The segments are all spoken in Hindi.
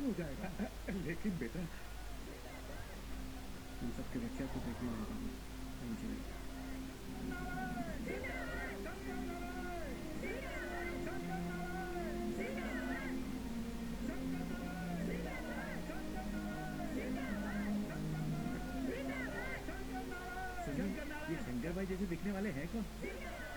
मुश्किल हो जाएगा। लेकिन बेटा, उन सबके बच्चा को देखने वाला हूँ, नहीं चलेगा। सुनील, ये शंकर भाई जैसे दिखने वाले हैं कौन?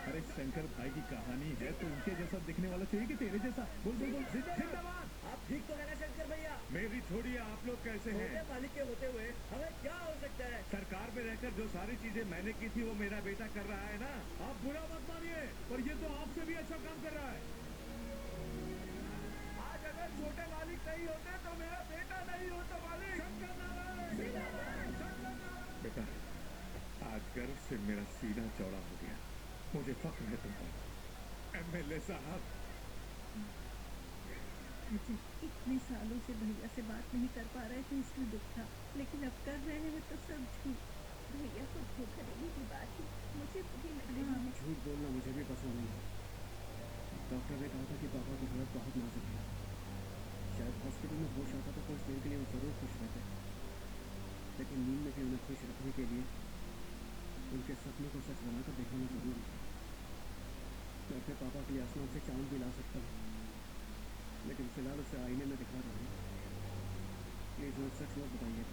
अरे शंकर भाई की कहानी है तो उनके जैसा दिखने वाला चाहिए कि तेरे जैसा? बोल बोल बोल, जिंदाबाद। आप ठीक तो है ना शंकर भैया? मेरी छोड़िए, आप लोग कैसे छोटे हैं? मालिक के होते हुए हमें क्या हो सकता है? सरकार में रहकर जो सारी चीजें मैंने की थी वो मेरा बेटा कर रहा है ना। आप बुरा मत मानिए, पर ये तो आपसे भी अच्छा काम कर रहा है। आज अगर छोटे मालिक नहीं होते तो मेरा बेटा नहीं होता मालिक। बेटा, आज गर्व से मेरा सीना चौड़ा हो गया। मुझे फख्र है तुम पर। एमएलए साहब, अजय, इतने सालों से भैया से बात नहीं कर पा रहे थे इसलिए दुख था, लेकिन अब कर रहे हैं तो सब झूठ। भैया को धोखा देने की बात ही मुझे बुरी लग रही है। झूठ बोलना मुझे भी पसंद नहीं है। डॉक्टर ने कहा था कि पापा की हालत बहुत नाजुक है। शायद हॉस्पिटल में होश आता तो कुछ देर के लिए वो जरूर खुश रहते, लेकिन नींद में भी उन्हें खुश रखने के लिए उनके सपनों को सच बनाकर दिखाना जरूरी है। मैं अपने पापा के लिए आसमान से चांद भी ला सकता हूँ, लेकिन फिलहाल उसे आईने में दिखा रहा हूँ। प्लीज मुझे सच मत बताइए,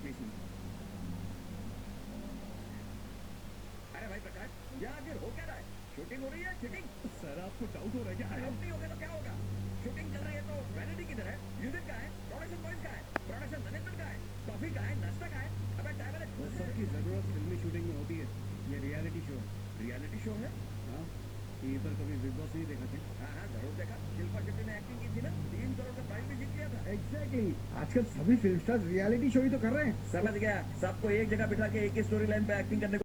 प्लीज नहीं। अरे भाई प्रकाश, ये आखिर हो क्या रहा है? शूटिंग हो रही है? शूटिंग सर आपको डाउट हो रहा है क्या? आउट नहीं होगा तो क्या होगा? शूटिंग चल रही है तो वैनिटी किधर है? म्यूजिक का है? प्रोडक्शन बॉयज का है? प्रोडक्शन मैनेजमेंट का है? कॉफी का है? नाश्ता का है? अबे टाइम है। वो सबकी जरूरत फिल्मी शूटिंग में होती है। ये रियलिटी शो है। रियलिटी शो है? हाँ, टीवी पर कभी बिग बॉस नहीं देखा क्या? हाँ हाँ जरूर देखा। शिल्पा शेट्टी ने एक्टिंग की थी ना, 3 करोड़ का प्राइज भी जीत लिया था। एग्जैक्टली, आजकल सभी फिल्म स्टार रियलिटी शो ही तो कर रहे हैं। समझ गया, सबको एक जगह बिठा के एक ही स्टोरी लाइन पे एक्टिंग करने